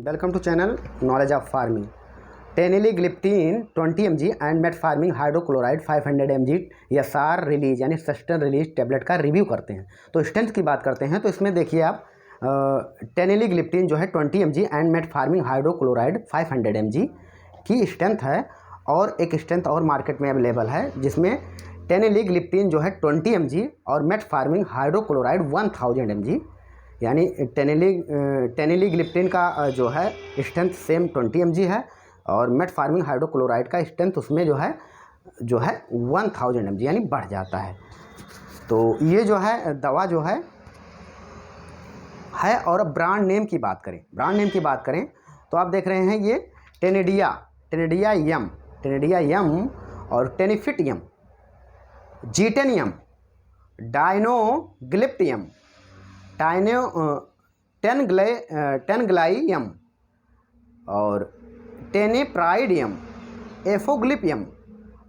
Welcome to channel Knowledge of Farming. Teneligliptin 20 mg and metformin hydrochloride 500 mg SR release यानी sustain release tablet का review करते हैं। तो strength की बात करते हैं तो इसमें देखिए आप टेनेलिग्लिप्टिन जो है 20 mg and metformin hydrochloride 500 mg की स्ट्रेंथ है। और एक स्ट्रेंथ और मार्केट में अवेलेबल है जिसमें टेनेलिग्लिप्टिन जो है 20 mg और मेटफॉर्मिन हाइड्रोक्लोराइड 1000 mg यानी टेनेलिग्लिप्टिन का जो है स्ट्रेंथ सेम 20 mg है और मेटफॉर्मिन हाइड्रोक्लोराइड का स्ट्रेंथ उसमें जो है 1000 mg यानी बढ़ जाता है। तो ये जो है दवा जो है और ब्रांड नेम की बात करें तो आप देख रहे हैं ये टेनेडिया यम और टेनिफिट-यम, जीटेन-यम, डायनोग्लिप्ट-यम, टेनग्लाई-यम और टेनिप्राइड-यम, एफोग्लिप-यम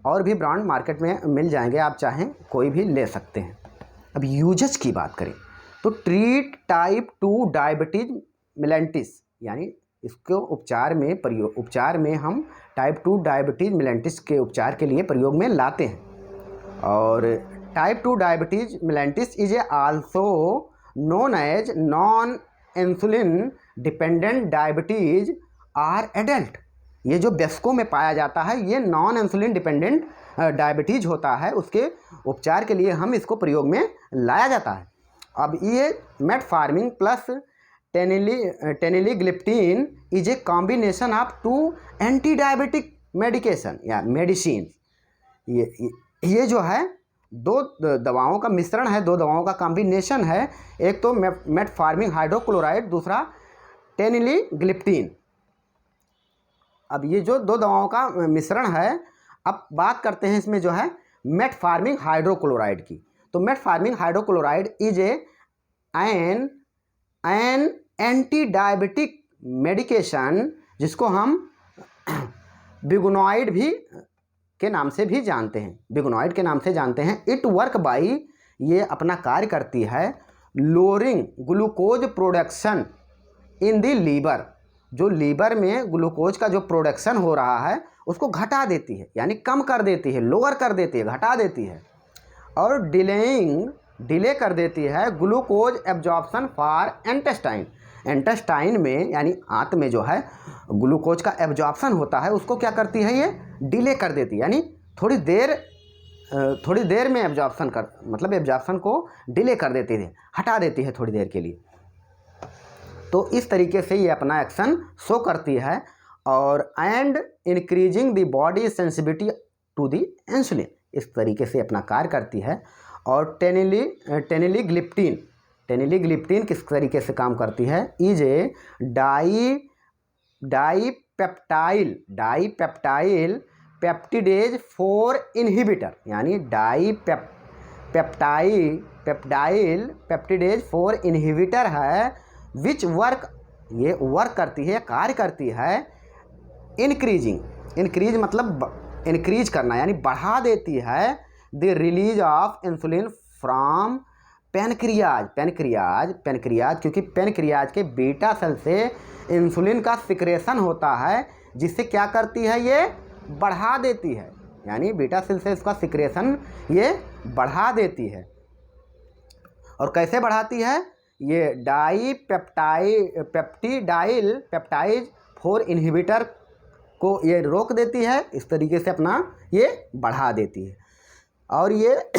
और भी ब्रांड मार्केट में मिल जाएंगे, आप चाहें कोई भी ले सकते हैं। अब यूजेज की बात करें तो ट्रीट टाइप 2 डायबिटीज मिलेंटिस यानी इसको उपचार में हम टाइप 2 डायबिटीज मिलेंटिस के उपचार के लिए प्रयोग में लाते हैं। और type 2 diabetes mellitus is also known as non insulin dependent diabetes or adult. ये जो वयस्कों में पाया जाता है ये नॉन इंसुलिन डिपेंडेंट डायबिटीज होता है, उसके उपचार के लिए हम इसको प्रयोग में लाया जाता है। अब ये metformin plus टेनेलिग्लिप्टिन is a combination of 2 anti diabetic medication या मेडिसिन। ये जो है दो दवाओं का मिश्रण है, दो दवाओं का कॉम्बिनेशन है, एक तो मेटफॉर्मिन हाइड्रोक्लोराइड, दूसरा टेनेलिग्लिप्टिन। अब ये जो दो दवाओं का मिश्रण है, अब बात करते हैं इसमें जो है मेटफॉर्मिन हाइड्रोक्लोराइड की। तो metformin hydrochloride is an anti diabetic medication जिसको हम बिगुनॉइड के नाम से जानते हैं। इट वर्क बाई, ये अपना कार्य करती है lowering glucose production in the liver. जो लीवर में ग्लूकोज का जो प्रोडक्शन हो रहा है उसको घटा देती है, यानी कम कर देती है, लोअर कर देती है, घटा देती है। और डिले कर देती है ग्लूकोज एब्जॉर्प्शन फॉर इंटेस्टाइन में, यानी आंत में जो है ग्लूकोज का एब्जॉर्प्शन होता है उसको क्या करती है, ये डिले कर देती है, यानी थोड़ी देर में एब्जॉर्प्शन को डिले कर देती है, हटा देती है थोड़ी देर के लिए। तो इस तरीके से ये अपना एक्शन शो करती है और and increasing the body sensitivity to the insulin, इस तरीके से अपना कार्य करती है। और टेनेलिग्लिप्टिन किस तरीके से काम करती है, इज ए डाईपेप्टाइल पेप्टिडेज 4 इनहिबिटर, यानी डाईपेप्टाइल पेप्टिडेज 4 इनहिबिटर है विच वर्क करती है, कार्य करती है इंक्रीज मतलब इंक्रीज करना, यानी बढ़ा देती है the release of insulin from pancreas, क्योंकि पेनक्रियाज के बीटा सेल से इंसुलिन का सिक्रेशन होता है जिससे क्या करती है, ये बढ़ा देती है, यानी बीटा सेल से इसका सिक्रेशन ये बढ़ा देती है। और कैसे बढ़ाती है, ये पेप्टाइज 4 इनहिबिटर को ये रोक देती है, इस तरीके से अपना ये बढ़ा देती है। और ये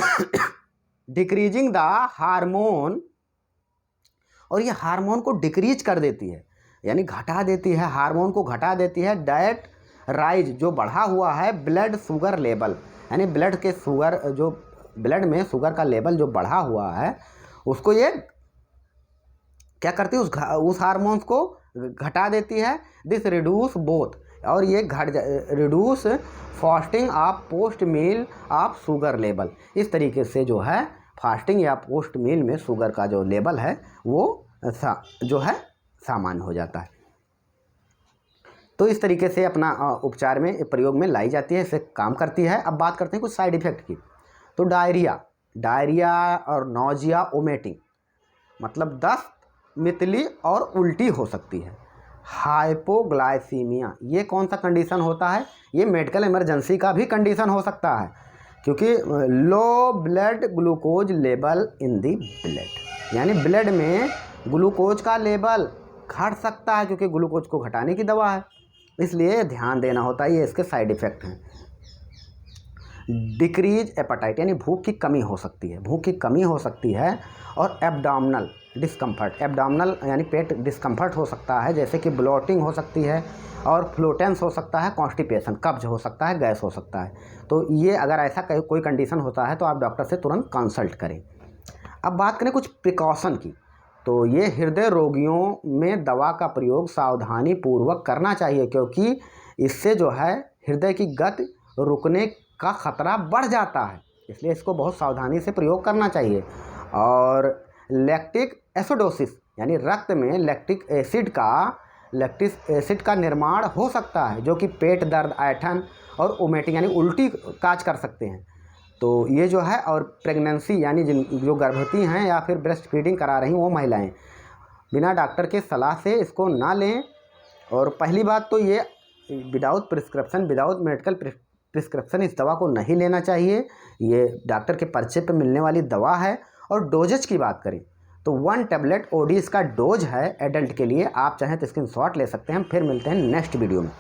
डिक्रीजिंग द हार्मोन, और ये हार्मोन को डिक्रीज कर देती है, यानी घटा देती है, हार्मोन को घटा देती है। डाइट राइज, जो बढ़ा हुआ है ब्लड शुगर लेवल, यानी ब्लड में शुगर का लेवल जो बढ़ा हुआ है उसको ये क्या करती है, उस हार्मोन्स को घटा देती है। दिस रिड्यूस बोथ, और ये reduce fasting of post meal of sugar level, इस तरीके से जो है फास्टिंग या पोस्ट मील में शुगर का जो लेवल है वो जो है सामान्य हो जाता है। तो इस तरीके से अपना उपचार में प्रयोग में लाई जाती है, इसे काम करती है। अब बात करते हैं कुछ साइड इफ़ेक्ट की। तो डायरिया और नौजिया, वोमिटिंग, मतलब दस्त, मितली और उल्टी हो सकती है। हाइपोग्लाइसीमिया, ये कौन सा कंडीशन होता है? ये मेडिकल इमरजेंसी का भी कंडीशन हो सकता है, क्योंकि low blood glucose level in the blood, यानी ब्लड में ग्लूकोज का लेवल घट सकता है, क्योंकि ग्लूकोज को घटाने की दवा है, इसलिए ध्यान देना होता है। ये इसके साइड इफ़ेक्ट हैं। डिक्रीज एपेटाइट, यानी भूख की कमी हो सकती है, भूख की कमी हो सकती है। और एब्डोमिनल डिस्कम्फर्ट, एब्डोमिनल यानी पेट डिस्कम्फर्ट हो सकता है, जैसे कि ब्लोटिंग हो सकती है, और फ्लोटेंस हो सकता है, कॉन्स्टिपेशन कब्ज हो सकता है, गैस हो सकता है। तो ये अगर ऐसा कोई कंडीशन होता है तो आप डॉक्टर से तुरंत कंसल्ट करें। अब बात करें कुछ प्रिकॉशन की, तो ये हृदय रोगियों में दवा का प्रयोग सावधानी पूर्वक करना चाहिए, क्योंकि इससे जो है हृदय की गति रुकने का खतरा बढ़ जाता है, इसलिए इसको बहुत सावधानी से प्रयोग करना चाहिए। और लैक्टिक एसिडोसिस, यानी रक्त में लैक्टिक एसिड का निर्माण हो सकता है, जो कि पेट दर्द, ऐंठन और वोमिटिंग यानी उल्टी काज कर सकते हैं। तो ये जो है, और प्रेगनेंसी यानी जो गर्भवती हैं या फिर ब्रेस्ट फीडिंग करा रही वो महिलाएं बिना डॉक्टर के सलाह से इसको ना लें। और पहली बात तो ये विदाउट मेडिकल प्रिस्क्रिप्शन इस दवा को नहीं लेना चाहिए, ये डॉक्टर के पर्चे पे मिलने वाली दवा है। और डोजेज की बात करें तो 1 टैबलेट ओडी इसका डोज है एडल्ट के लिए, आप चाहें तो स्क्रीनशॉट ले सकते हैं। फिर मिलते हैं नेक्स्ट वीडियो में।